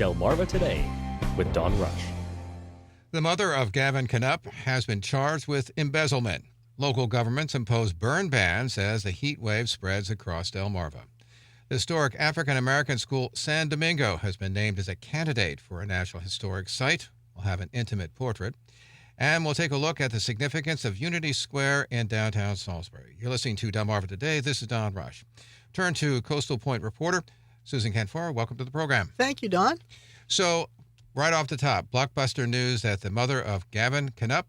Delmarva Today with Don Rush. The mother of Gavin Knupp has been charged with embezzlement. Local governments impose burn bans as the heat wave spreads across Delmarva. The historic African-American school San Domingo has been named as a candidate for a National Historic Site. We'll have an intimate portrait. And we'll take a look at the significance of Unity Square in downtown Salisbury. You're listening to Delmarva Today. This is Don Rush. Turn to Coastal Point reporter Susan Canfora. Welcome to the program. Thank you, Don. So, right off the top, blockbuster news that the mother of Gavin Knupp,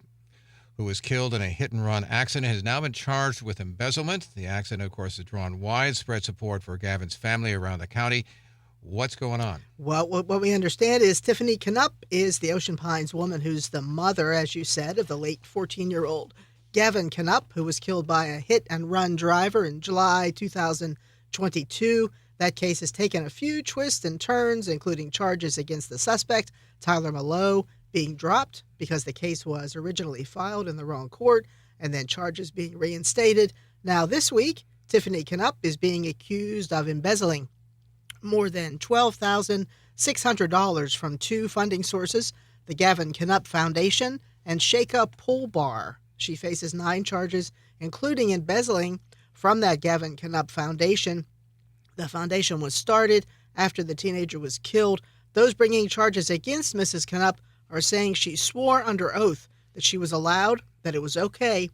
who was killed in a hit-and-run accident, has now been charged with embezzlement. The accident, of course, has drawn widespread support for Gavin's family around the county. What's going on? Well, what we understand is Tiffany Knupp is the Ocean Pines woman who's the mother, as you said, of the late 14-year-old Gavin Knupp, who was killed by a hit-and-run driver in July 2022. That case has taken a few twists and turns, including charges against the suspect, Tyler Mallow, being dropped because the case was originally filed in the wrong court, and then charges being reinstated. Now, this week, Tiffany Knupp is being accused of embezzling more than $12,600 from two funding sources, the Gavin Knupp Foundation and Shake Up Pool Bar. She faces 9 charges, including embezzling from that Gavin Knupp Foundation. The foundation was started after the teenager was killed. Those bringing charges against Mrs. Knupp are saying she swore under oath that she was allowed, that it was okay,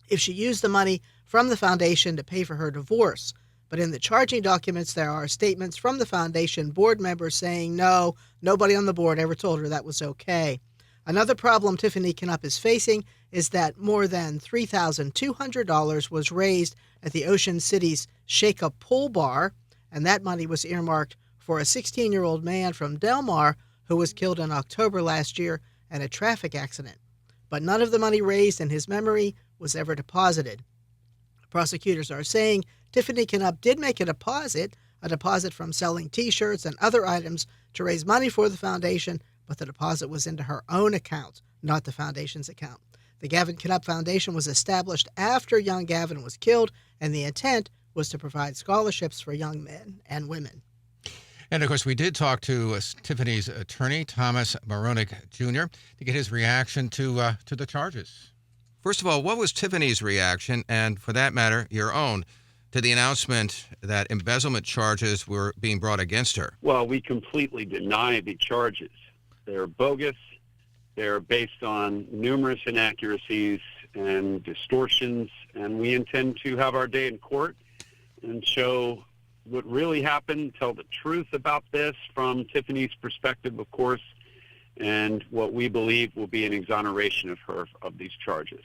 if she used the money from the foundation to pay for her divorce. But in the charging documents, there are statements from the foundation board members saying, no, nobody on the board ever told her that was okay. Another problem Tiffany Knupp is facing is that more than $3,200 was raised at the Ocean City's Shake Up Pool Bar, and that money was earmarked for a 16-year-old man from Delmar who was killed in October last year in a traffic accident. But none of the money raised in his memory was ever deposited. Prosecutors are saying Tiffany Knupp did make a deposit from selling T-shirts and other items to raise money for the foundation, but the deposit was into her own account, not the foundation's account. The Gavin Knupp Foundation was established after young Gavin was killed, and the intent was to provide scholarships for young men and women. And, of course, we did talk to Tiffany's attorney, Thomas Moronic Jr., to get his reaction to the charges. First of all, what was Tiffany's reaction, and for that matter, your own, to the announcement that embezzlement charges were being brought against her? Well, we completely deny the charges. They're bogus. They're based on numerous inaccuracies and distortions, and we intend to have our day in court and show what really happened, tell the truth about this from Tiffany's perspective, of course, and what we believe will be an exoneration of her of these charges.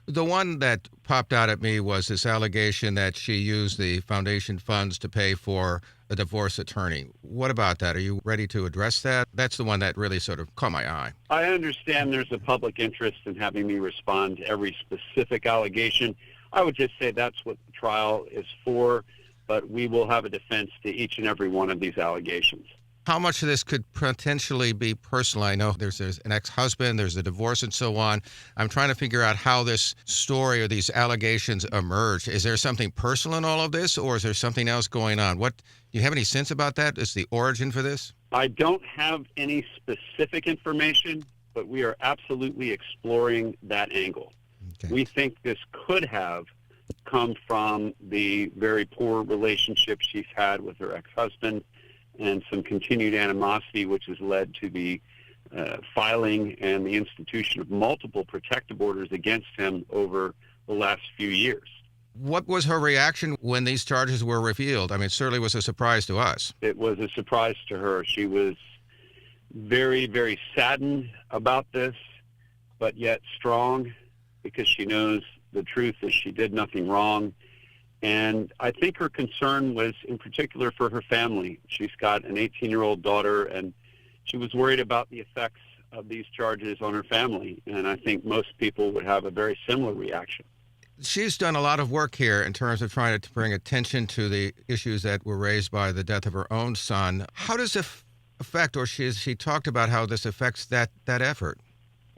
The one that popped out at me was this allegation that she used the foundation funds to pay for a divorce attorney. What about that? Are you ready to address that? That's the one that really sort of caught my eye. I understand there's a public interest in having me respond to every specific allegation. I would just say that's what the trial is for, but we will have a defense to each and every one of these allegations. How much of this could potentially be personal? I know there's an ex-husband, there's a divorce, and so on. I'm trying to figure out how this story or these allegations emerged. Is there something personal in all of this, or is there something else going on? Do you have any sense about that? Is the origin for this? I don't have any specific information, but we are absolutely exploring that angle. Okay. We think this could have come from the very poor relationship she's had with her ex-husband, and some continued animosity, which has led to the filing and the institution of multiple protective orders against him over the last few years. What was her reaction when these charges were revealed? I mean, it certainly was a surprise to us. It was a surprise to her. She was very, very saddened about this, but yet strong, because she knows the truth is she did nothing wrong. And I think her concern was in particular for her family. She's got an 18-year-old daughter, and she was worried about the effects of these charges on her family. And I think most people would have a very similar reaction. She's done a lot of work here in terms of trying to bring attention to the issues that were raised by the death of her own son. How does it affect, or she talked about how this affects that effort?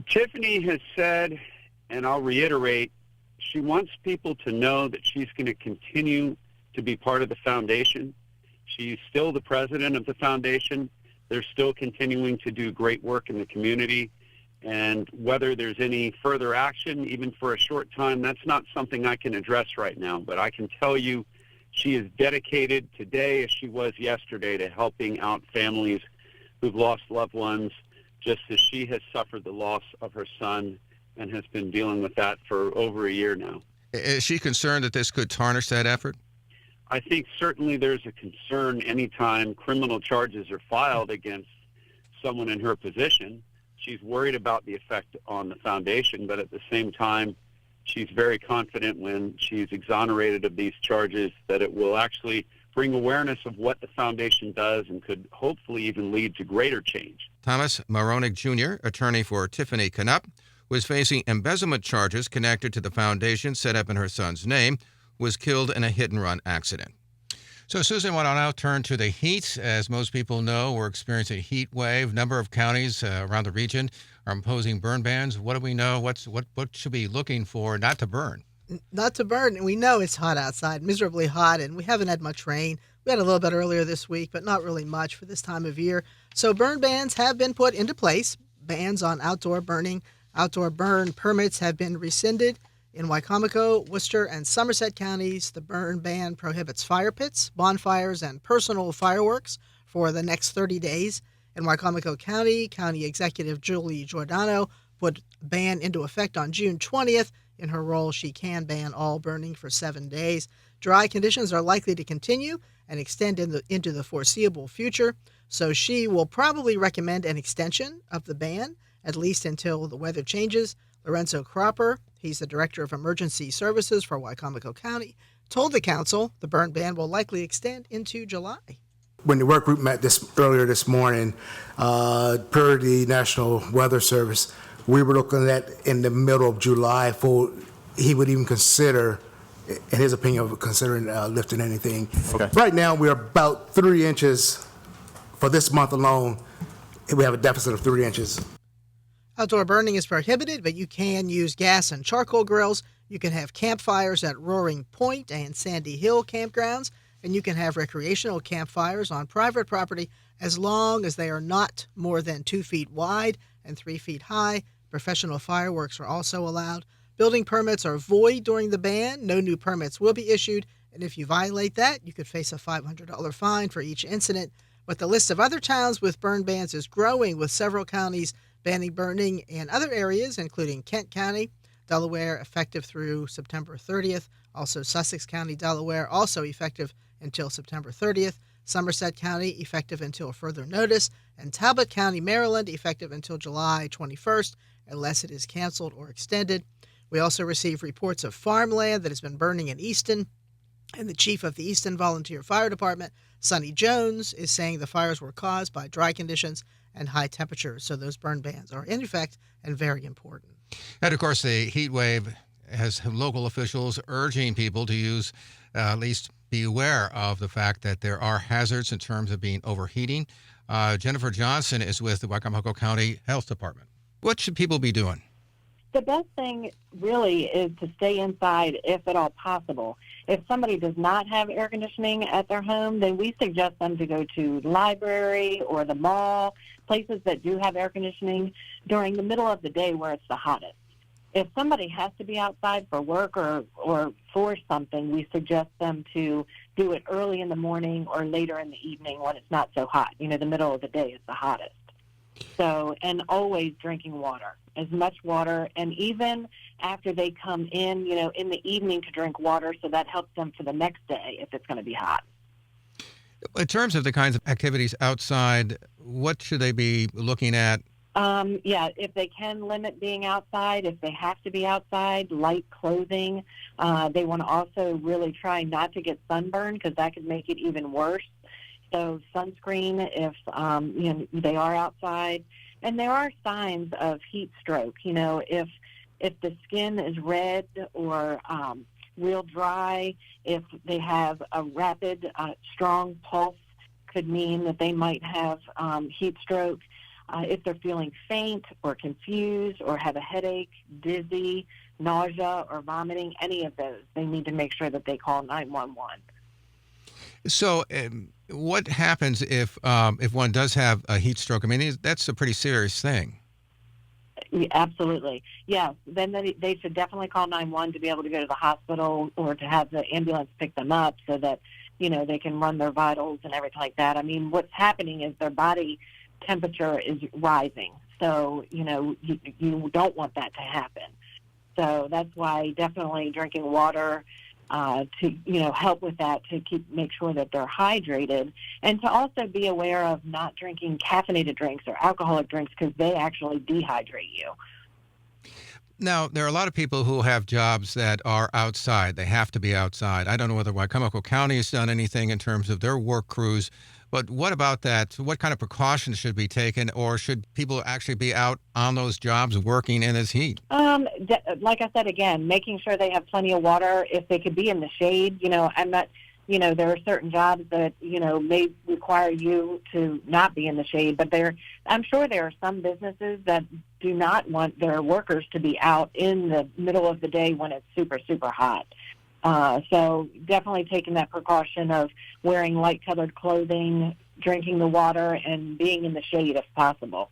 Tiffany has said, and I'll reiterate, she wants people to know that she's going to continue to be part of the foundation. She's still the president of the foundation, They're still continuing to do great work in the community. And whether there's any further action, even for a short time, that's not something I can address right now. But I can tell you she is dedicated today, as she was yesterday, to helping out families who've lost loved ones, just as she has suffered the loss of her son and has been dealing with that for over a year now. Is she concerned that this could tarnish that effort? I think certainly there's a concern anytime criminal charges are filed against someone in her position. She's worried about the effect on the foundation, but at the same time, she's very confident when she's exonerated of these charges that it will actually bring awareness of what the foundation does and could hopefully even lead to greater change. Thomas Maronik Jr., attorney for Tiffany Knupp, was facing embezzlement charges connected to the foundation set up in her son's name, was killed in a hit-and-run accident. So, Susan, I want to now turn to the heat. As most people know, we're experiencing a heat wave. A number of counties around the region are imposing burn bans. What do we know? What should we be looking for not to burn? Not to burn. We know it's hot outside, miserably hot, and we haven't had much rain. We had a little bit earlier this week, but not really much for this time of year. So burn bans have been put into place. Bans on outdoor burning. Outdoor burn permits have been rescinded. In Wicomico, Worcester, and Somerset counties, the burn ban prohibits fire pits, bonfires, and personal fireworks for the next 30 days. In Wicomico County, County Executive Julie Giordano put a ban into effect on June 20th. In her role, she can ban all burning for 7 days. Dry conditions are likely to continue and extend into the foreseeable future, so she will probably recommend an extension of the ban, at least until the weather changes. Lorenzo Cropper, he's the Director of Emergency Services for Wicomico County, told the council the burn ban will likely extend into July. When the work group met earlier this morning, per the National Weather Service, we were looking at in the middle of July for he would even consider, in his opinion, of considering lifting anything. Okay. Right now, we're about 3 inches. For this month alone, we have a deficit of 3 inches. Outdoor burning is prohibited, but you can use gas and charcoal grills. You can have campfires at Roaring Point and Sandy Hill campgrounds, and you can have recreational campfires on private property as long as they are not more than 2 feet wide and 3 feet high. Professional fireworks are also allowed. Building permits are void during the ban. No new permits will be issued, and if you violate that, you could face a $500 fine for each incident. But the list of other towns with burn bans is growing, with several counties banning burning in other areas, including Kent County, Delaware, effective through September 30th. Also Sussex County, Delaware, also effective until September 30th. Somerset County, effective until further notice. And Talbot County, Maryland, effective until July 21st, unless it is canceled or extended. We also receive reports of farmland that has been burning in Easton. And the chief of the Easton Volunteer Fire Department, Sonny Jones, is saying the fires were caused by dry conditions and high temperatures. So those burn bans are in effect and very important. And, of course, the heat wave has local officials urging people to use, at least be aware of the fact that there are hazards in terms of being overheating. Jennifer Johnson is with the Wicomico County Health Department. What should people be doing? The best thing really is to stay inside if at all possible. If somebody does not have air conditioning at their home, then we suggest them to go to the library or the mall, places that do have air conditioning during the middle of the day where it's the hottest. If somebody has to be outside for work or for something, we suggest them to do it early in the morning or later in the evening when it's not so hot. You know, the middle of the day is the hottest. So, and always drinking water, as much water, and even after they come in, you know, in the evening to drink water, so that helps them for the next day if it's going to be hot. In terms of the kinds of activities outside, what should they be looking at? If they can limit being outside, if they have to be outside, light clothing. They want to also really try not to get sunburned because that could make it even worse. So sunscreen if they are outside. And there are signs of heat stroke. You know, if the skin is red or real dry, if they have a rapid, strong pulse, could mean that they might have heat stroke. If they're feeling faint or confused or have a headache, dizzy, nausea, or vomiting, any of those, they need to make sure that they call 911. So What happens if one does have a heat stroke? I mean, that's a pretty serious thing. Yeah, absolutely. Yes. Then they should definitely call 911 to be able to go to the hospital or to have the ambulance pick them up so that, they can run their vitals and everything like that. I mean, what's happening is their body temperature is rising. So, you don't want that to happen. So that's why definitely drinking water to help with that, to make sure that they're hydrated, and to also be aware of not drinking caffeinated drinks or alcoholic drinks because they actually dehydrate you. Now, there are a lot of people who have jobs that are outside. They have to be outside. I don't know whether Wycomico County has done anything in terms of their work crews, but what about that? What kind of precautions should be taken, or should people actually be out on those jobs working in this heat? Like I said, again, making sure they have plenty of water. If they could be in the shade, I'm not, there are certain jobs that, may require you to not be in the shade, but I'm sure there are some businesses that do not want their workers to be out in the middle of the day when it's super, super hot. So definitely taking that precaution of wearing light-colored clothing, drinking the water, and being in the shade if possible.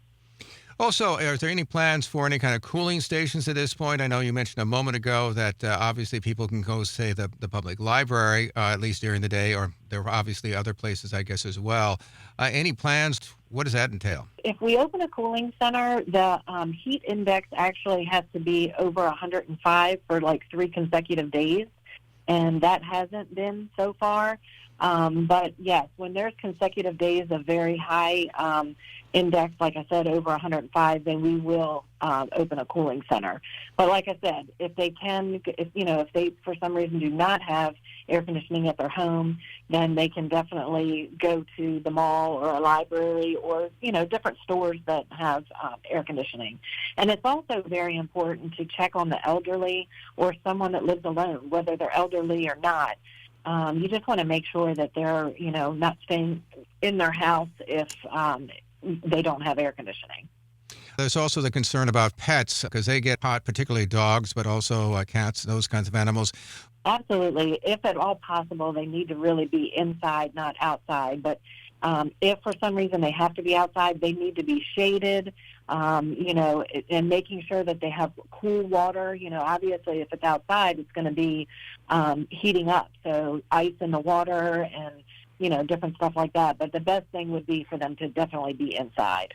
Also, are there any plans for any kind of cooling stations at this point? I know you mentioned a moment ago that obviously people can go, say, the public library, at least during the day, or there are obviously other places, I guess, as well. Any plans? What does that entail? If we open a cooling center, the heat index actually has to be over 105 for like 3 consecutive days, and that hasn't been so far. But yes, when there's consecutive days of very high index, like I said, over 105, then we will open a cooling center. But like I said, if they for some reason do not have air conditioning at their home, then they can definitely go to the mall or a library or, different stores that have air conditioning. And it's also very important to check on the elderly or someone that lives alone, whether they're elderly or not. You just want to make sure that they're, not staying in their house if they don't have air conditioning. There's also the concern about pets because they get hot, particularly dogs, but also cats, those kinds of animals. Absolutely. If at all possible, they need to really be inside, not outside. But if for some reason they have to be outside, they need to be shaded, and making sure that they have cool water. Obviously, if it's outside, it's going to be heating up. So ice in the water and, different stuff like that. But the best thing would be for them to definitely be inside.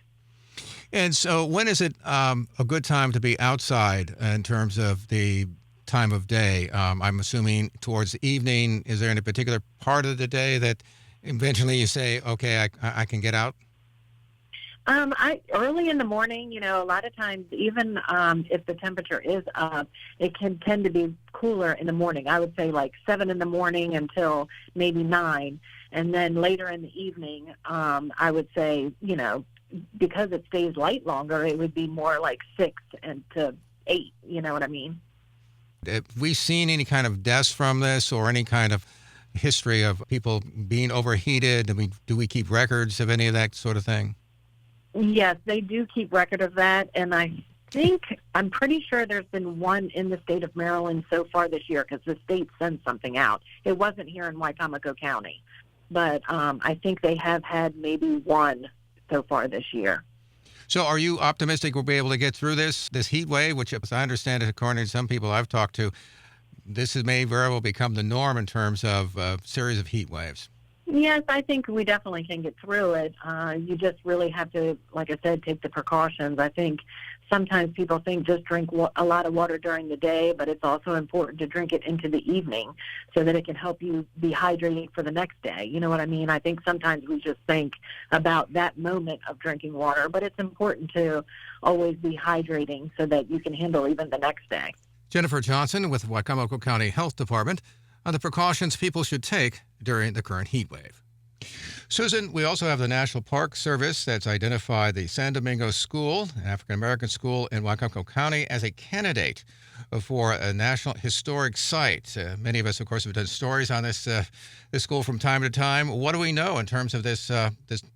And so when is it a good time to be outside in terms of the time of day? I'm assuming towards the evening. Is there any particular part of the day that eventually you say, okay, I can get out? Early in the morning, a lot of times, even if the temperature is up, it can tend to be cooler in the morning. I would say like 7 in the morning until maybe 9. And then later in the evening, I would say, because it stays light longer, it would be more like 6 and to 8. You know what I mean? Have we seen any kind of deaths from this or any kind of history of people being overheated? Do we keep records of any of that sort of thing? Yes, they do keep record of that, and I'm pretty sure there's been one in the state of Maryland so far this year because the state sent something out. It wasn't here in Wycomico County, but I think they have had maybe one so far this year. So are you optimistic we'll be able to get through this heat wave, which, as I understand it, according to some people I've talked to, this may very well become the norm in terms of a series of heat waves? Yes, I think we definitely can get through it. You just really have to, like I said, take the precautions. I think sometimes people think just drink a lot of water during the day, but it's also important to drink it into the evening so that it can help you be hydrated for the next day. You know what I mean? I think sometimes we just think about that moment of drinking water, but it's important to always be hydrating so that you can handle even the next day. Jennifer Johnson with Wycomico County Health Department on the precautions people should take during the current heat wave. Susan, we also have the National Park Service that's identified the San Domingo School, an African-American school in Wycomico County, as a candidate for a National Historic Site. Many of us, of course, have done stories on this school from time to time. What do we know in terms of this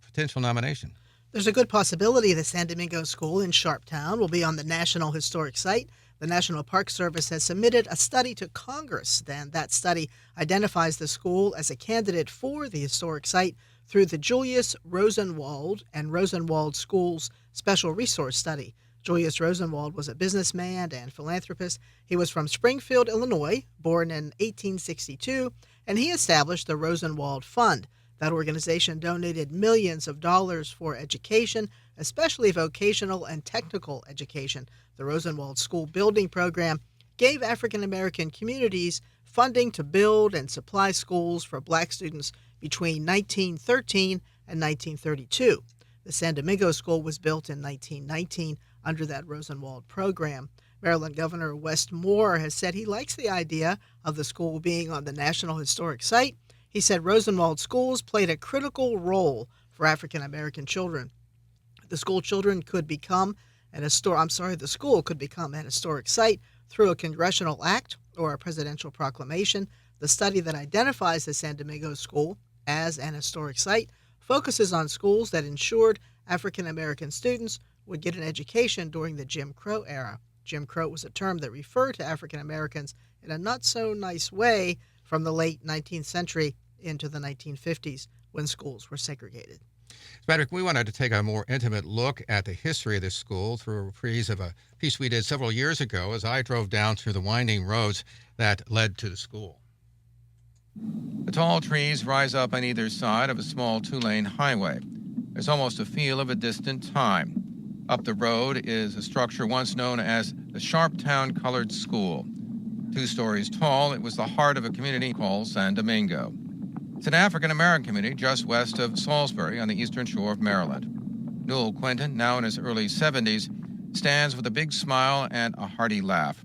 potential nomination? There's a good possibility the San Domingo School in Sharptown will be on the National Historic Site. The National Park Service has submitted a study to Congress. Then that study identifies the school as a candidate for the historic site through the Julius Rosenwald and Rosenwald Schools Special Resource Study. Julius Rosenwald was a businessman and philanthropist. He was from Springfield, Illinois, born in 1862, and he established the Rosenwald Fund. That organization donated millions of dollars for education, especially vocational and technical education. The Rosenwald School Building Program gave African American communities funding to build and supply schools for black students between 1913 and 1932. The San Domingo School was built in 1919 under that Rosenwald program. Maryland Governor Wes Moore has said he likes the idea of the school being on the National Historic Site. He said Rosenwald schools played a critical role for African American children. The school could become an historic site through a congressional act or a presidential proclamation. The study that identifies the San Domingo School as an historic site focuses on schools that ensured African American students would get an education during the Jim Crow era. Jim Crow was a term that referred to African Americans in a not-so-nice way from the late 19th century into the 1950s when schools were segregated. Patrick, we wanted to take a more intimate look at the history of this school through a reprise of a piece we did several years ago as I drove down through the winding roads that led to the school. The tall trees rise up on either side of a small two-lane highway. There's almost a feel of a distant time. Up the road is a structure once known as the Sharptown Colored School. 2 stories tall, it was the heart of a community called San Domingo. It's an African-American community just west of Salisbury on the eastern shore of Maryland. Newell Quinton, now in his early 70s, stands with a big smile and a hearty laugh.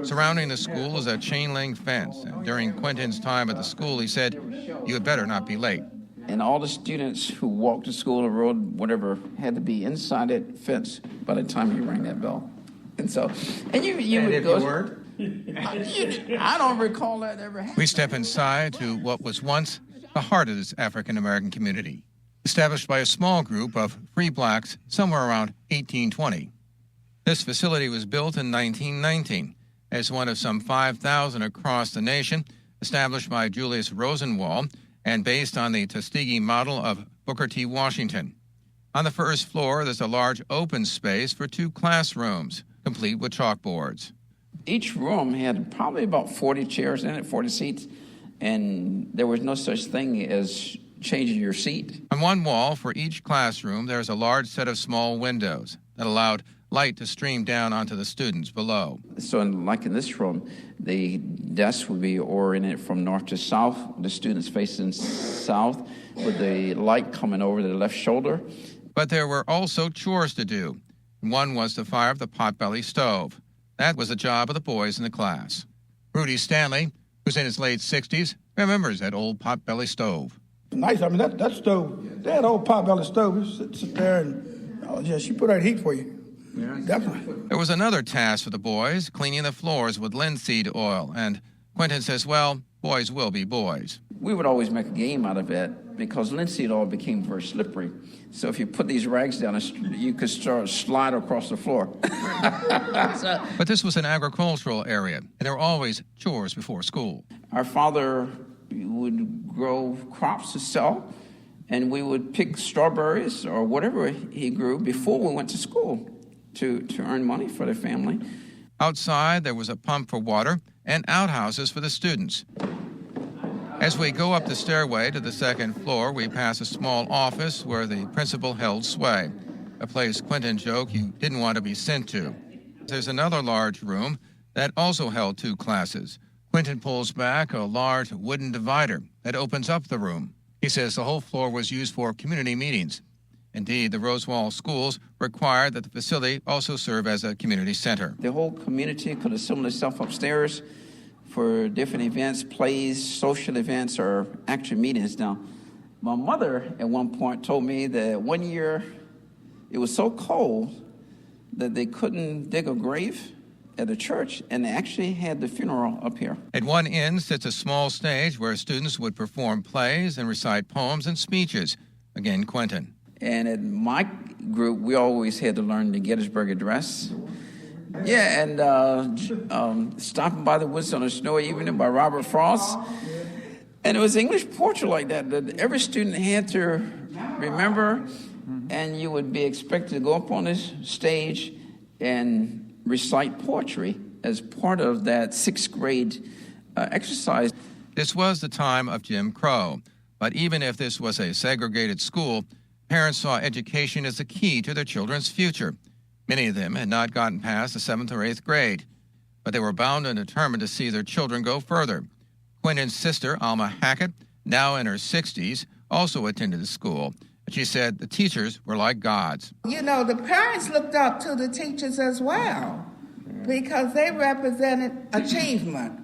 Surrounding the school is a chain-link fence, and during Quinton's time at the school, he said, "You had better not be late." And all the students who walked to school or rode whatever had to be inside that fence by the time you rang that bell. And so, and you would go. I don't recall that ever happening. We step inside to what was once the heart of this African-American community, established by a small group of free blacks somewhere around 1820. This facility was built in 1919 as one of some 5,000 across the nation, established by Julius Rosenwald and based on the Tuskegee model of Booker T. Washington. On the first floor, there's a large open space for 2 classrooms, complete with chalkboards. Each room had probably about 40 chairs in it, 40 seats, and there was no such thing as changing your seat. On one wall for each classroom, there's a large set of small windows that allowed light to stream down onto the students below. So like in this room, the desks would be oriented from north to south, the students facing south with the light coming over the left shoulder. But there were also chores to do. One was to fire up the potbelly stove. That was the job of the boys in the class. Rudy Stanley, who's in his late 60s, remembers that old potbelly stove. Nice. I mean, that stove, that old potbelly stove, you sit there and she put out heat for you. Yeah, definitely. There was another task for the boys, cleaning the floors with linseed oil. And Quinton says, well, boys will be boys. We would always make a game out of it because linseed oil became very slippery. So if you put these rags down, you could slide across the floor. But this was an agricultural area, and there were always chores before school. Our father would grow crops to sell, and we would pick strawberries or whatever he grew before we went to school to earn money for the family. Outside, there was a pump for water and outhouses for the students. As we go up the stairway to the second floor, we pass a small office where the principal held sway, a place Quinton joked you didn't want to be sent to. There's another large room that also held 2 classes. Quinton pulls back a large wooden divider that opens up the room. He says the whole floor was used for community meetings. Indeed, the Rosenwald schools required that the facility also serve as a community center. The whole community could assemble itself upstairs for different events, plays, social events, or actual meetings. Now, my mother at one point told me that one year it was so cold that they couldn't dig a grave at the church, and they actually had the funeral up here. At one end sits a small stage where students would perform plays and recite poems and speeches. Again, Quinton. And at my group, we always had to learn the Gettysburg Address. Yeah, and Stopping by the Woods on a Snowy Evening by Robert Frost. And it was English poetry like that every student had to remember, and you would be expected to go up on this stage and recite poetry as part of that sixth grade exercise. This was the time of Jim Crow, but even if this was a segregated school, parents saw education as the key to their children's future. Many of them had not gotten past the 7th or 8th grade, but they were bound and determined to see their children go further. Quentin's sister, Alma Hackett, now in her 60s, also attended the school. She said the teachers were like gods. You know, the parents looked up to the teachers as well because they represented achievement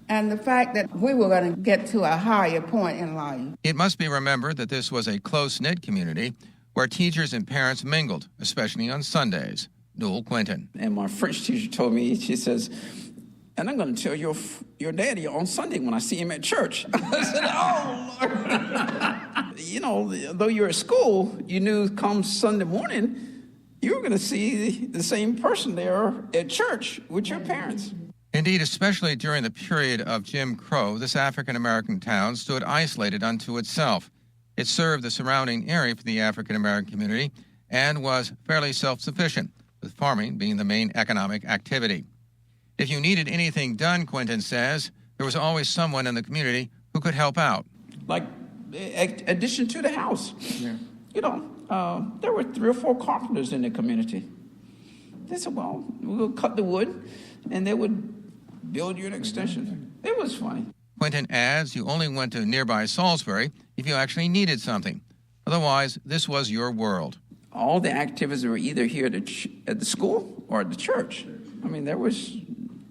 and the fact that we were going to get to a higher point in life. It must be remembered that this was a close-knit community where teachers and parents mingled, especially on Sundays. Newell Quentin. And my French teacher told me, she says, and I'm going to tell your daddy on Sunday when I see him at church. I said, oh, Lord. You know, though you're at school, you knew come Sunday morning, you were going to see the same person there at church with your parents. Indeed, especially during the period of Jim Crow, this African-American town stood isolated unto itself. It served the surrounding area for the African-American community and was fairly self-sufficient, with farming being the main economic activity. If you needed anything done, Quentin says, there was always someone in the community who could help out. Like addition to the house. Yeah. You know, there were 3 or 4 carpenters in the community. They said, well, we'll cut the wood, and they would build you an extension. It was funny. Quentin adds you only went to nearby Salisbury if you actually needed something. Otherwise, this was your world. All the activities were either here at the school or at the church. I mean, there was,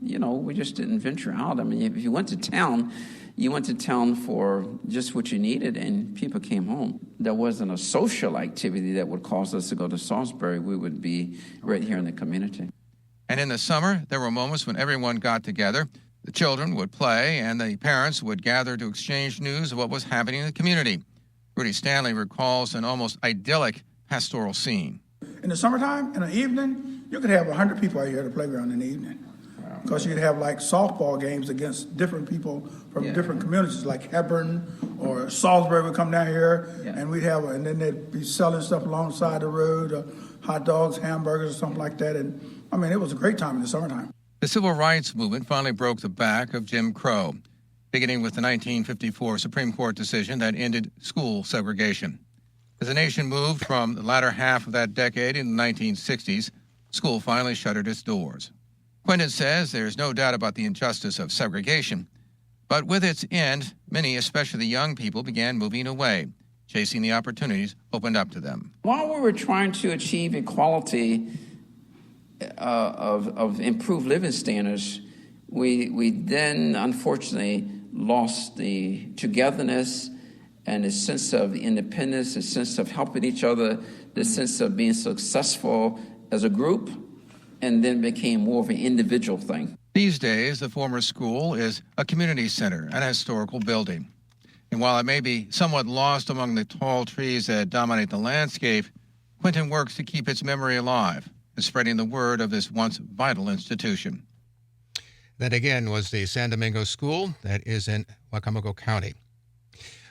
you know, we just didn't venture out. I mean, if you went to town, you went to town for just what you needed, and people came home. There wasn't a social activity that would cause us to go to Salisbury. We would be right here in the community. And in the summer, there were moments when everyone got together. The children would play, and the parents would gather to exchange news of what was happening in the community. Rudy Stanley recalls an almost idyllic pastoral scene. In the summertime, in the evening, you could have 100 people out here at the playground in the evening. Because you'd have like softball games against different people from different communities, like Hebron or Salisbury would come down here, and and then they'd be selling stuff alongside the road, hot dogs, hamburgers, or something like that. And I mean, it was a great time in the summertime. The civil rights movement finally broke the back of Jim Crow, beginning with the 1954 Supreme Court decision that ended school segregation. As the nation moved from the latter half of that decade in the 1960s, school finally shuttered its doors. Quentin says there's no doubt about the injustice of segregation, but with its end, many, especially the young people, began moving away, chasing the opportunities opened up to them. While we were trying to achieve equality of improved living standards, we then unfortunately lost the togetherness and the sense of independence, the sense of helping each other, the sense of being successful as a group, and then became more of an individual thing. These days, the former school is a community center and a historical building. And while it may be somewhat lost among the tall trees that dominate the landscape, Quentin works to keep its memory alive and spreading the word of this once vital institution. That again was the San Domingo School that is in Wicomico County.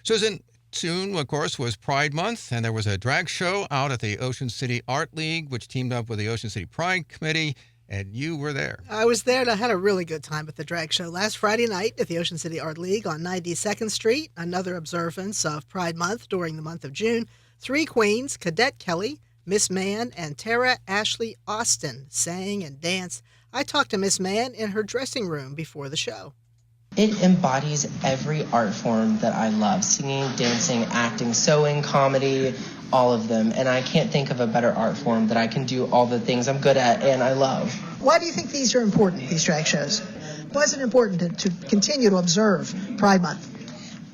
Susan, soon, of course, was Pride Month, and there was a drag show out at the Ocean City Art League, which teamed up with the Ocean City Pride Committee, and you were there. I was there, and I had a really good time at the drag show last Friday night at the Ocean City Art League on 92nd Street, another observance of Pride Month during the month of June. 3 queens, Cadet Kelly, Miss Mann, and Tara Ashley Austin sang and danced. I talked to Miss Mann in her dressing room before the show. It embodies every art form that I love, singing, dancing, acting, sewing, comedy, all of them. And I can't think of a better art form that I can do all the things I'm good at and I love. Why do you think these are important, these drag shows? Why is it important to continue to observe Pride Month?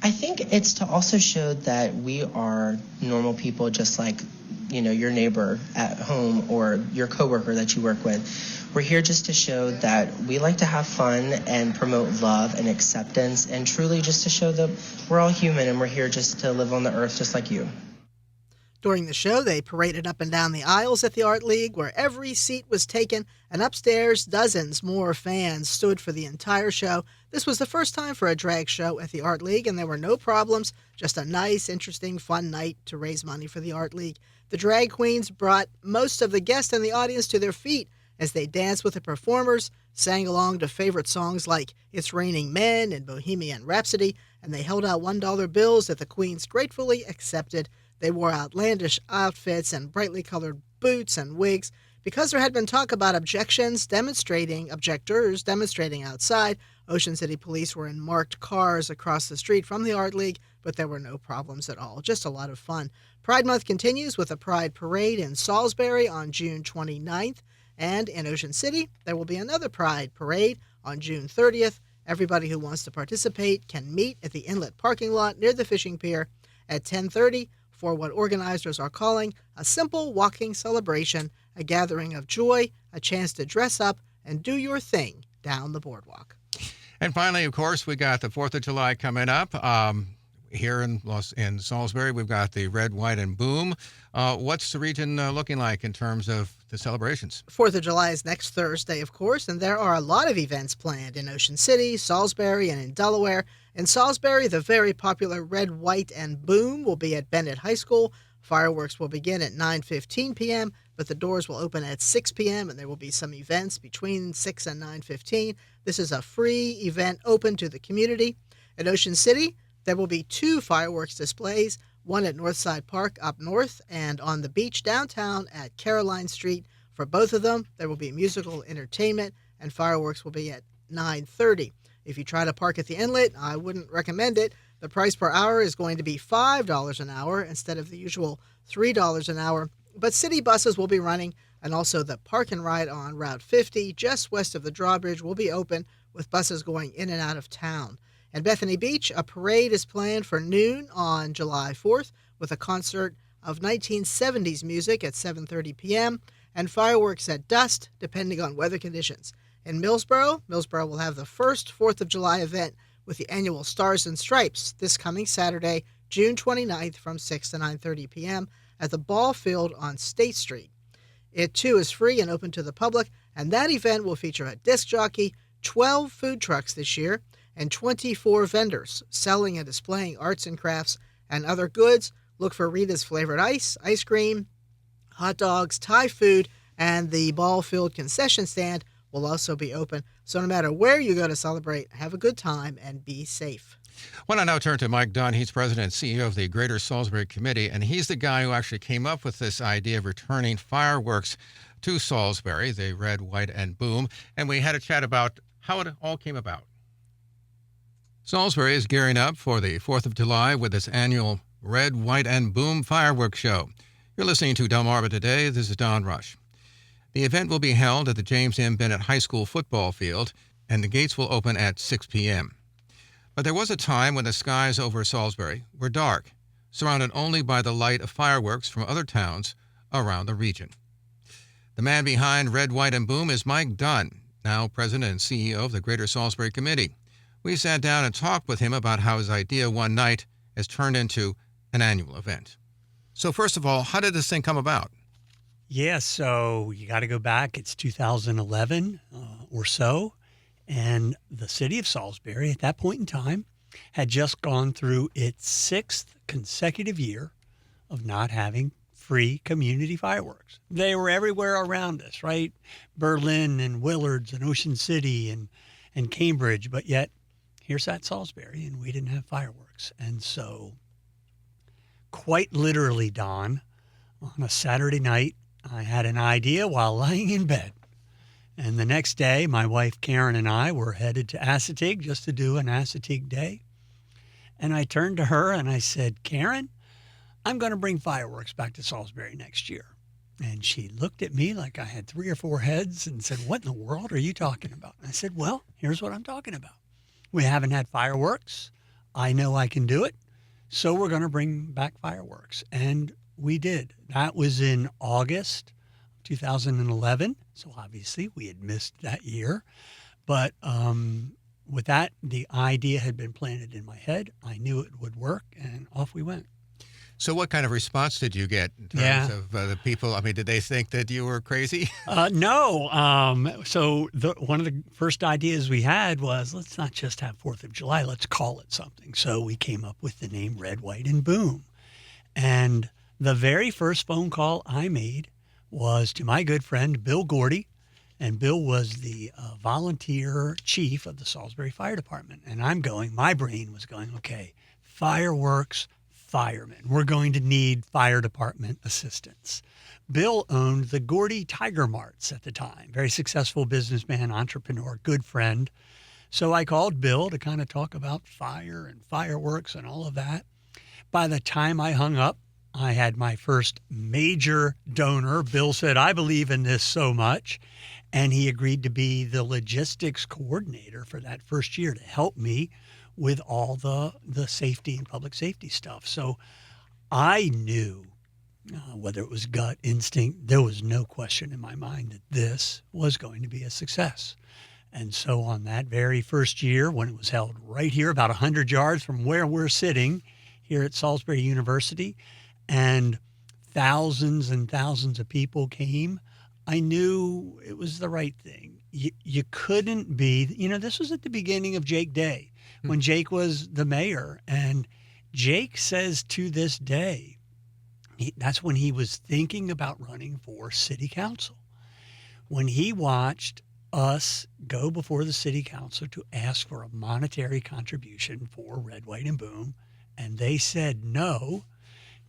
I think it's to also show that we are normal people just like, you know, your neighbor at home or your coworker that you work with. We're here just to show that we like to have fun and promote love and acceptance, and truly just to show that we're all human and we're here just to live on the earth just like you. During the show, they paraded up and down the aisles at the Art League, where every seat was taken, and upstairs, dozens more fans stood for the entire show. This was the first time for a drag show at the Art League, and there were no problems, just a nice, interesting, fun night to raise money for the Art League. The drag queens brought most of the guests and the audience to their feet as they danced with the performers, sang along to favorite songs like It's Raining Men and Bohemian Rhapsody, and they held out $1 bills that the queens gratefully accepted. They wore outlandish outfits and brightly colored boots and wigs. Because there had been talk about objectors demonstrating outside, Ocean City police were in marked cars across the street from the Art League, but there were no problems at all. Just a lot of fun. Pride Month continues with a Pride Parade in Salisbury on June 29th, and in Ocean City, there will be another Pride Parade on June 30th. Everybody who wants to participate can meet at the inlet parking lot near the fishing pier at 10:30 for what organizers are calling a simple walking celebration, a gathering of joy, a chance to dress up and do your thing down the boardwalk. And finally, of course, we got the 4th of July coming up. Here in Salisbury, we've got the Red, White, and Boom. What's the region looking like in terms of the celebrations? 4th of July is next Thursday, of course, and there are a lot of events planned in Ocean City, Salisbury, and in Delaware. In Salisbury, the very popular Red, White, and Boom will be at Bennett High School. Fireworks will begin at 9:15 p.m., but the doors will open at 6 p.m., and there will be some events between 6 and 9:15. This is a free event open to the community. At Ocean City, there will be 2 fireworks displays, one at Northside Park up north and on the beach downtown at Caroline Street. For both of them, there will be musical entertainment, and fireworks will be at 9:30. If you try to park at the inlet, I wouldn't recommend it. The price per hour is going to be $5 an hour instead of the usual $3 an hour. But city buses will be running, and also the park and ride on Route 50 just west of the drawbridge will be open with buses going in and out of town. At Bethany Beach, a parade is planned for noon on July 4th with a concert of 1970s music at 7:30 p.m. and fireworks at dusk, depending on weather conditions. In Millsboro will have the first 4th of July event with the annual Stars and Stripes this coming Saturday, June 29th from 6 to 9:30 p.m. at the ball field on State Street. It, too, is free and open to the public, and that event will feature a disc jockey, 12 food trucks this year, and 24 vendors selling and displaying arts and crafts and other goods. Look for Rita's Flavored Ice cream, hot dogs, Thai food, and the ball field concession stand will also be open. So no matter where you go to celebrate, have a good time and be safe. Well, I now turn to Mike Dunn. He's president and CEO of the Greater Salisbury Committee, and he's the guy who actually came up with this idea of returning fireworks to Salisbury, the Red, White, and Boom. And we had a chat about how it all came about. Salisbury is gearing up for the 4th of July with its annual Red, White, and Boom fireworks show. You're listening to Delmarva Today. This is Don Rush. The event will be held at the James M. Bennett High School football field, and the gates will open at 6 p.m. But there was a time when the skies over Salisbury were dark, surrounded only by the light of fireworks from other towns around the region. The man behind Red, White, and Boom is Mike Dunn, now president and CEO of the Greater Salisbury Committee. We sat down and talked with him about how his idea one night has turned into an annual event. So first of all, how did this thing come about? Yeah, so you got to go back. It's 2011 or so. And the city of Salisbury at that point in time had just gone through its 6th consecutive year of not having free community fireworks. They were everywhere around us, right? Berlin and Willards and Ocean City and Cambridge. But yet here sat Salisbury and we didn't have fireworks. And so quite literally, Don, on a Saturday night, I had an idea while lying in bed. And the next day, my wife Karen and I were headed to Assateague just to do an Assateague day. And I turned to her and I said, Karen, I'm going to bring fireworks back to Salisbury next year. And she looked at me like I had 3 or 4 heads and said, what in the world are you talking about? And I said, well, here's what I'm talking about. We haven't had fireworks. I know I can do it. So we're going to bring back fireworks. And we did. That was in August 2011. So obviously we had missed that year. But with that, the idea had been planted in my head. I knew it would work, and off we went. So what kind of response did you get in terms of the people? I mean, did they think that you were crazy? No. So one of the first ideas we had was, let's not just have 4th of July, let's call it something. So we came up with the name Red, White, and Boom. And the very first phone call I made was to my good friend, Bill Gordy. And Bill was the volunteer chief of the Salisbury Fire Department. And my brain was going, okay, fireworks, firemen. We're going to need fire department assistance. Bill owned the Gordy Tiger Marts at the time. Very successful businessman, entrepreneur, good friend. So I called Bill to kind of talk about fire and fireworks and all of that. By the time I hung up, I had my first major donor. Bill said, I believe in this so much. And he agreed to be the logistics coordinator for that first year to help me with all the safety and public safety stuff. So I knew, whether it was gut instinct, there was no question in my mind that this was going to be a success. And so on that very first year, when it was held right here, about 100 yards from where we're sitting here at Salisbury University, and thousands and thousands of people came, I knew it was the right thing. You couldn't be, this was at the beginning of Jake Day, when Jake was the mayor. And Jake says to this day, that's when he was thinking about running for city council. When he watched us go before the city council to ask for a monetary contribution for Red, White, and Boom, and they said no,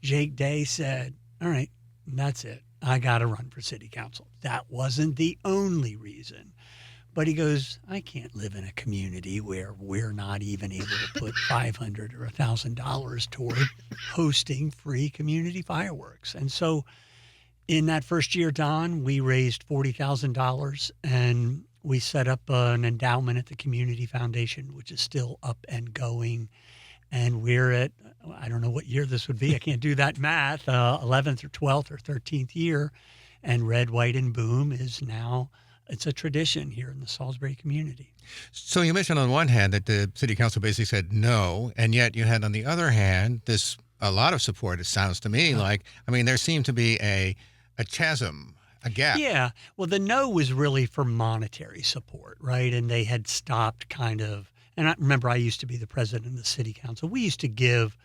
Jake Day said, all right, that's it. I got to run for city council. That wasn't the only reason. But he goes, I can't live in a community where we're not even able to put $500 or $1,000 toward hosting free community fireworks. And so in that first year, Don, we raised $40,000 and we set up an endowment at the Community Foundation, which is still up and going. And we're at, I don't know what year this would be. I can't do that math, 11th or 12th or 13th year. And Red, White, and Boom is now, it's a tradition here in the Salisbury community. So you mentioned on one hand that the city council basically said no, and yet you had on the other hand a lot of support, it sounds to me like. I mean, there seemed to be a chasm, a gap. Yeah. Well, the no was really for monetary support, right? And they had stopped kind of, and I remember I used to be the president of the city council. We used to give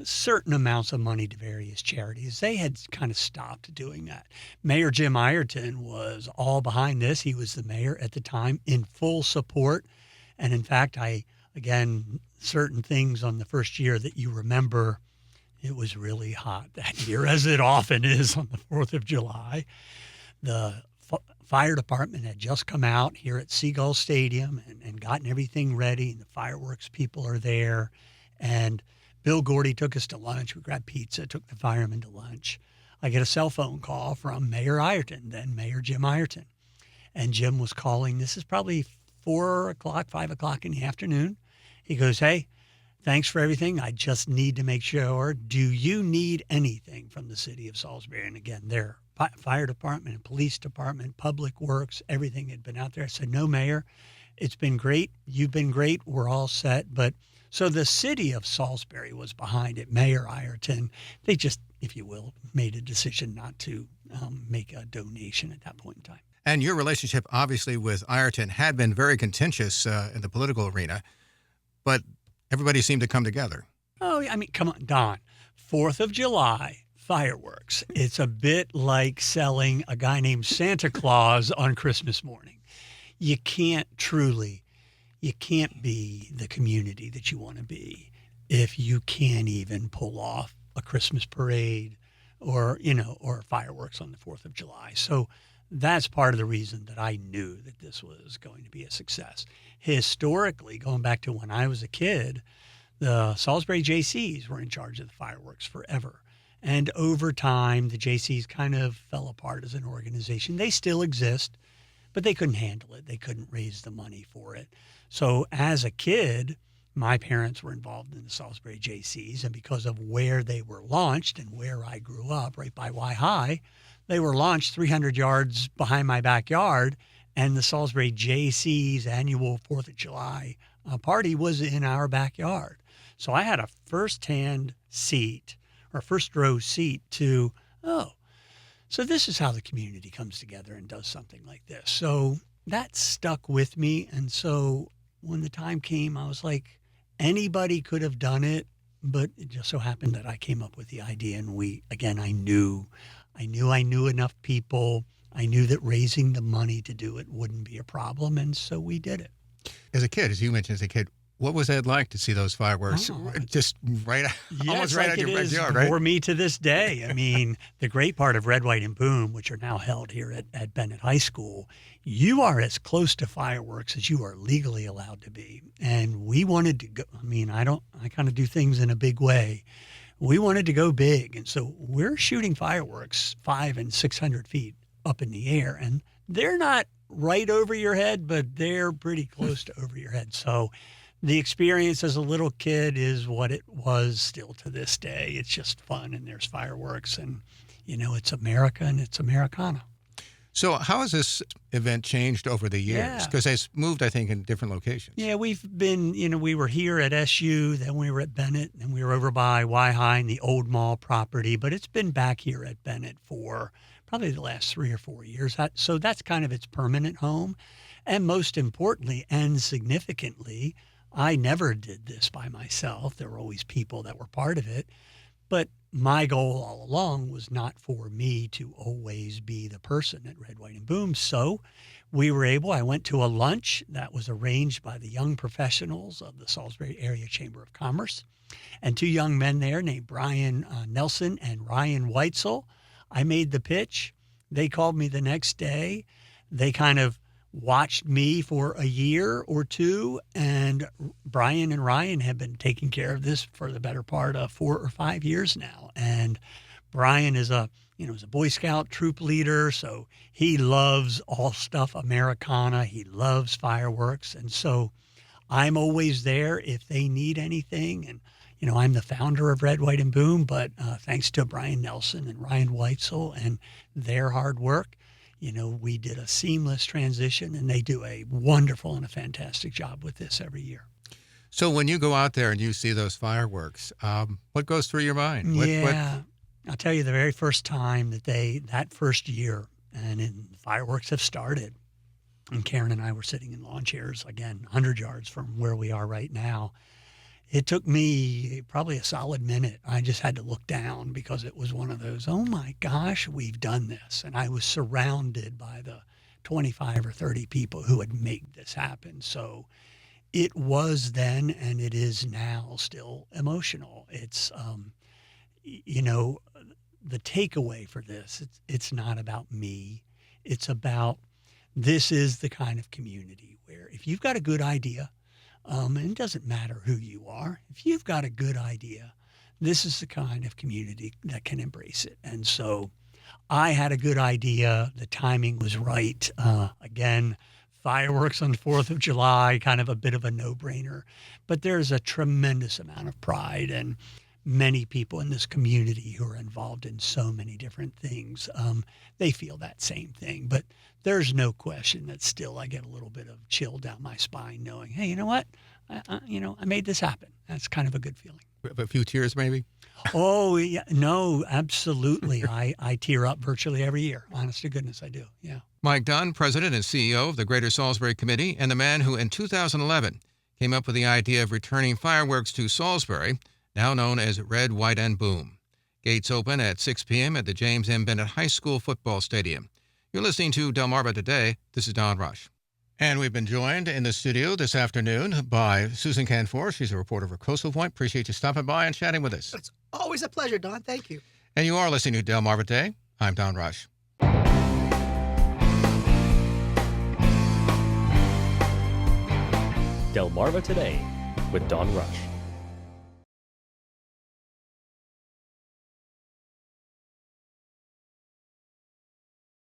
certain amounts of money to various charities. They had kind of stopped doing that. Mayor Jim Ireton was all behind this. He was the mayor at the time, in full support. And in fact, certain things on the first year that you remember, it was really hot that year, as it often is on the 4th of July. The fire department had just come out here at Seagull Stadium and gotten everything ready, and the fireworks people are there. And Bill Gordy took us to lunch. We grabbed pizza, took the firemen to lunch. I get a cell phone call from Mayor Ireton, then Mayor Jim Ireton. And Jim was calling. This is probably 4 o'clock, 5 o'clock in the afternoon. He goes, hey, thanks for everything. I just need to make sure, do you need anything from the city of Salisbury? And again, their fire department and police department, public works, everything had been out there. I said, no, Mayor, it's been great. You've been great. We're all set. But so the city of Salisbury was behind it. Mayor Ireton, they just, if you will, made a decision not to make a donation at that point in time. And your relationship, obviously, with Ireton had been very contentious in the political arena, but everybody seemed to come together. Oh, I mean, come on, Don. 4th of July, fireworks. It's a bit like selling a guy named Santa Claus on Christmas morning. You can't be the community that you want to be if you can't even pull off a Christmas parade or fireworks on the 4th of July. So that's part of the reason that I knew that this was going to be a success. Historically, going back to when I was a kid, the Salisbury JCs were in charge of the fireworks forever. And over time, the JCs kind of fell apart as an organization. They still exist, but they couldn't handle it. They couldn't raise the money for it. So as a kid, my parents were involved in the Salisbury JCs, and because of where they were launched and where I grew up, right by Y High, they were launched 300 yards behind my backyard, and the Salisbury JC's annual 4th of July party was in our backyard. So I had a firsthand seat our first row seat to, oh, so this is how the community comes together and does something like this. So that stuck with me. And so when the time came, I was like, anybody could have done it, but it just so happened that I came up with the idea. And I knew enough people. I knew that raising the money to do it wouldn't be a problem. And so we did it. As a kid, as you mentioned, as a kid, what was that like to see those fireworks just almost right out your backyard, right? For me to this day. I mean, the great part of Red, White, and Boom, which are now held here at Bennett High School, you are as close to fireworks as you are legally allowed to be. And we wanted to go, I kind of do things in a big way. We wanted to go big. And so we're shooting fireworks 500 and 600 feet up in the air. And they're not right over your head, but they're pretty close to over your head. So the experience as a little kid is what it was still to this day. It's just fun, and there's fireworks, and, it's America and it's Americana. So how has this event changed over the years? Because it's moved, I think, in different locations. Yeah, we've been, we were here at SU, then we were at Bennett, and we were over by Y-High and the old mall property, but it's been back here at Bennett for probably the last 3 or 4 years. So that's kind of its permanent home. And most importantly and significantly, I never did this by myself. There were always people that were part of it. But my goal all along was not for me to always be the person at Red, White, and Boom. So I went to a lunch that was arranged by the young professionals of the Salisbury Area Chamber of Commerce, and 2 young men there named Brian Nelson and Ryan Weitzel. I made the pitch. They called me the next day. They kind of watched me for a year or 2, and Brian and Ryan have been taking care of this for the better part of 4 or 5 years now. And Brian is a Boy Scout troop leader, so he loves all stuff Americana. He loves fireworks, and so I'm always there if they need anything. And I'm the founder of Red, White, and Boom, but thanks to Brian Nelson and Ryan Weitzel and their hard work, we did a seamless transition, and they do a wonderful and a fantastic job with this every year. So when you go out there and you see those fireworks, what goes through your mind? I'll tell you, the very first time that first year, and fireworks have started, and Karen and I were sitting in lawn chairs, again, 100 yards from where we are right now. It took me probably a solid minute. I just had to look down because it was one of those, oh my gosh, we've done this. And I was surrounded by the 25 or 30 people who had made this happen. So it was then, and it is now, still emotional. It's, the takeaway for this, it's not about me. It's about, this is the kind of community where if you've got a good idea, and it doesn't matter who you are. If you've got a good idea, this is the kind of community that can embrace it. And so I had a good idea. The timing was right. Again, fireworks on the 4th of July, kind of a bit of a no-brainer. But there's a tremendous amount of pride and many people in this community who are involved in so many different things. They feel that same thing. But there's no question that still I get a little bit of chill down my spine knowing, hey, you know what? I made this happen. That's kind of a good feeling. A few tears maybe? Oh, yeah. No, absolutely. I tear up virtually every year. Honest to goodness, I do. Yeah. Mike Dunn, President and CEO of the Greater Salisbury Committee, and the man who in 2011 came up with the idea of returning fireworks to Salisbury, now known as Red, White, and Boom. Gates open at 6 p.m. at the James M. Bennett High School football stadium. You're listening to Delmarva Today. This is Don Rush. And we've been joined in the studio this afternoon by Susan Canfor. She's a reporter for Coastal Point. Appreciate you stopping by and chatting with us. It's always a pleasure, Don. Thank you. And you are listening to Delmarva Today. I'm Don Rush. Delmarva Today with Don Rush.